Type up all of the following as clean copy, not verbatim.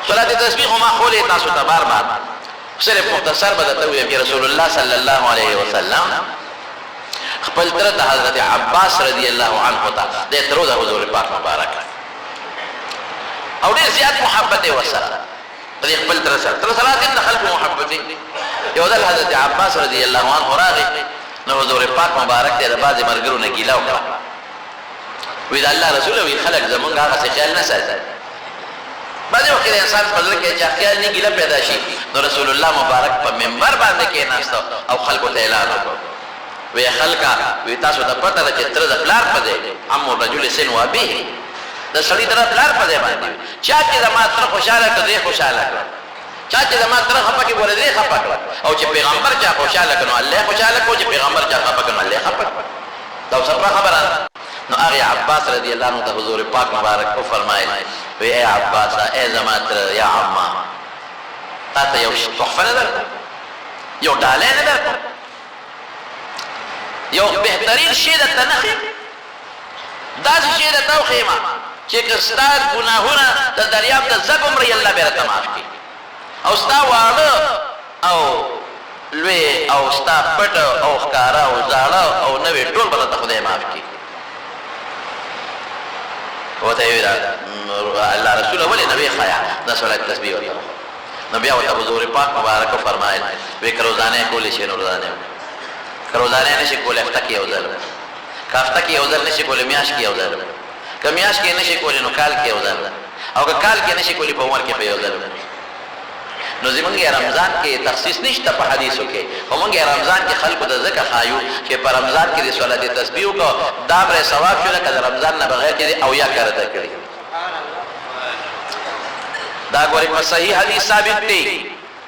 صلات تسبیح ما خولې تاسو ته بار بار صرف مختصر به درته ووایم چې رسول الله صلی الله علیه وسلم خپل تره ته حضرت عباس رضی الله عنه ته د ترو د حضور پاک مبارک او ډېر زیات محبت یې ورسره د خپل تره سره تر صلات د خلکو محبت یو ځل حضرت عباس رضی الله عنه راغی نو حضور پاک مبارک ته د بعضې ملګرو نه ګیله وکړه وی د الله رسول وی خلک زمونږ هغسې خیال نه ساتي بعضې وخت د انسان په زړه کې چې خیال نه ګیله پیدا شي نو رسول الله مبارک په منبر باندې کېناسته او خلکو ته اعلان وکړ وی خلکه وی تاسو ته پته ده چې تره د پلار په ځای عمو رجل سن و ابیه د سړي تره پلار په ځای باندې چا چې زما تره خوشحاله کړ دی خوشحاله کړ چا چې زما تره خفه کړي ګوره دی خفه کړ او چې پیغمبر چا خوشحاله کړ نو الله خوشحاله کړ چې پیغمبر چا خفه کړ نو الله خفه کړ دا اوس خبره نو هغه عباس رضی الله عنه ته حضور پاک مبارک کو فرمایل وی اے عباس اے زما تره یا عما تا ته یو تحفه نه درکړم یو ډالۍ نه درکړم یو بهترین شی درته نه ښیم داسې شی درته وښیم چې که ستا ګناهونه د دریاب د زب عمرې الله به راته معاف کړي او ستا واړه او لوی او ستا پټ او ښکاره او زاړه او نوې ټول به درته خدای معاف کړي ورته یې الله رسوله ولې نه ویې ښایه دا صلات تسبیح ورته نو بیا ورته حضور پاک مبارک فرمایل وی که روزانه کولی شي نو روزانه که روزانه نشي کولی هفته کې یو ځل که هفته کې یو ځل نشي کولی میاشت کې یو ځل که میاشت کې نشي کولی نو کال کې یو ځل او که کال کې نشي کولی په عمر کې په یو ځل نو زمونږ رمضان کې تخصیص نشته په حدیثو کې خو مونږ رمضان کې خلکو ته ځکه ښایو چې په رمضان کې د صلات تسبیح وکړو دا بری ثواب شو لکه د رمضان نه بغیر چې او یا کرته کړي دا ګورې په صحیح حدیث ثابت دی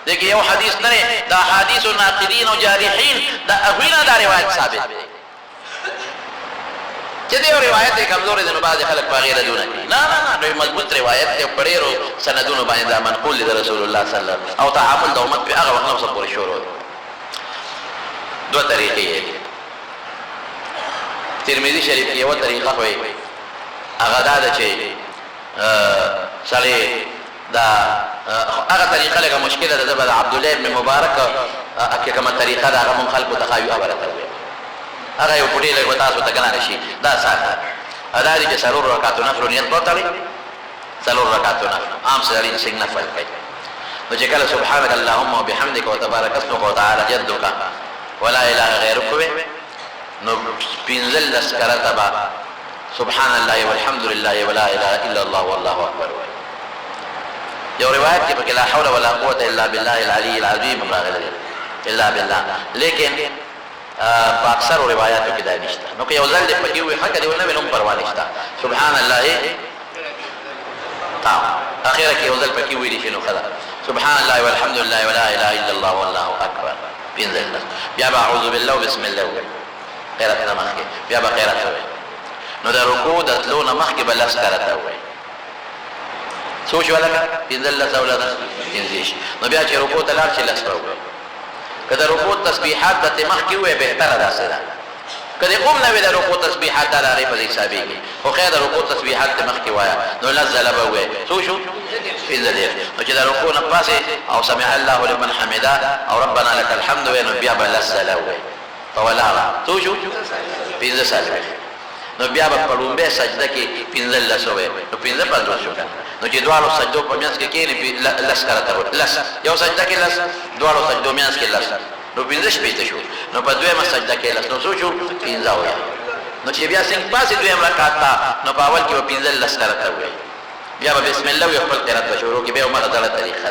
دیکھئے یو حدیث نه دا حدیث ناقدین او جارحین دا اغوینا دا روایت ثابت دی چې دی روایت کمزور دي نو بعض خلک په غیر دونه کوي نه نه نه مضبوط روایت دی په ډیرو سندونو باندې دا منقول دی رسول الله صلی الله علیه وسلم او تعامل د امت په هغه وخت نو پورې شروع دوه طریقې دي ترمذی شریف کې یو طریقه وایي هغه دا ده چې سړی دا هغه طریقه لکه مشکله ده د عبد الله ابن مبارک کې کومه طریقه ده هغه مون خلکو ته خایو خبره کوي هغه یو پټی لګو تاسو ته کنه نشي دا ساته ادا دي چې سرور رکعاتو نفل نیت وتاړي سرور رکعاتو نفل عام سړي څنګه نفل کوي نو چې کله سبحانك اللهم وبحمدك وتبارك اسمك وتعالى جدك ولا اله غيرك نو پینزل لسکره تبا سبحان الله والحمد لله ولا اله الا الله والله اکبر یو روایت کې پکې لا حول ولا قوه الا بالله العلي العظيم الا بالله لیکن په اکثر روایتو کې دا نشته نو که یو ځل دې پکې وي حق دې ونه وینم پروا نشته سبحان الله اخیره کې یو ځل پکې ویل شي نو خلا سبحان الله والحمد لله ولا اله الا الله والله اکبر پینځل بیا اعوذ بالله وبسم الله قرات نه مخکې بیا به قرات وي نو د رکوع د تلو نه مخکې به لس قرات وي سوچ ولا پینځل لس اولاد پینځش نو بیا چې رکوع ته لاړ شي لس وي کله رکوع تسبیحات د مخکې وي بهتره ده سره کله قوم نه د رکوع تسبیحات د لارې په حسابي خو خیر د رکوع تسبیحات د مخکې وایا نو نزل به وي سوچ پینځل نو چې د رکوع نه پاسه او سمع الله لمن حمده او ربنا لك الحمد نو بیا به لس وي فولا سوچ پینځه سال نو بیا په پړومبه سجده کې پینځل لسوي نو پینځه پنځه شو نو چې دوالو سجدو په میانس کې کېږي لس کرته لس یو سجده کې لس دوالو سجدو میانس کې لس نو پینځه شپېته شو نو په دویمه سجده کې لس نو سوچو پینځه وي نو چې بیا څنګه پاسې دویم رکعت نو په اول کې به پینځل لس کرته وي بیا به بسم الله وي خپل قرات شروع کې به عمر دغه طریقه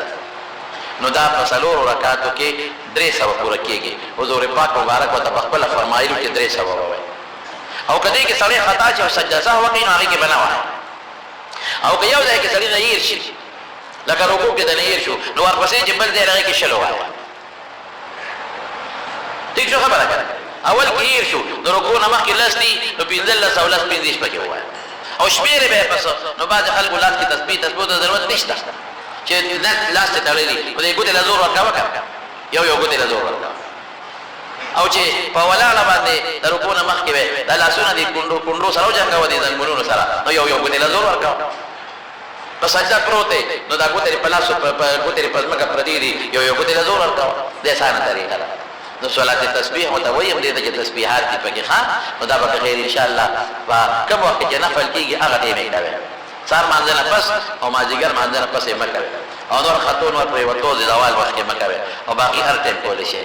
نو دا په څلورو رکعاتو کې درې سوه پوره کېږي حضور پاک مبارک ورته په خپله فرمایلو چې درې سوه ووایي او که دې کې سړی خطا چې سجده سهو وکړي نو هغې کې به نه وایي او که یو ځای کې سړي نه هیر شي لکه رکوع کې د نه هیر شو نو ورپسې چې بل ځای هغې کې شل ووایي ټیک شو خبره که اول کې هیر شو د رکوع نه مخکې لس دي نو پنځلس او لس پنځدېرش پکې ووایي او شمېرې به یې پس نو بعضې خلکو لاس کې تسبیح ته ضرورت نشته چې لاس ته تړلي خو د ګوتې له زور ورکوه که یو ګوتې له زور ورکوه او چې په ولاړه باندې د رکوع نه مخکې به دا لاسونه دي کونډو سره وجنګوه دي زنګونونو سره نو یو ګوتې له زور ورکوه په سجده پروت دی نو دا ګوتې په لاس ګوتې په ځمکه پردي دي یو ګوتې له زور ورکوه د اسانه طریقه ده نو صلات تسبیح ورته ویم دې ته چې تسبیحات دي پکې ښه نو دا به خیر ان شاء الله په کوم وخت کې نفل کېږي هغه ټیم یې کوي سهار مانځه نه پس او مازدیګر مانځه نه پس یې مه کوئ او نور خطون ور پرېوتو د زوال وخت کې مه کوئ او باقي هر ټیم کولی شئ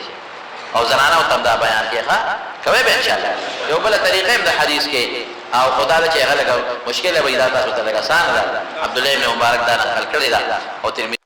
او زنانو ته دا بیان کې ښه کوئ به ان شاء الله یو بله طریقه هم د حدیث کې او خدا له چې هغه لږ مشکل به دا تاسو ته لږ آسان ده عبد الله بن مبارک دا نقل کړی ده او ترمذی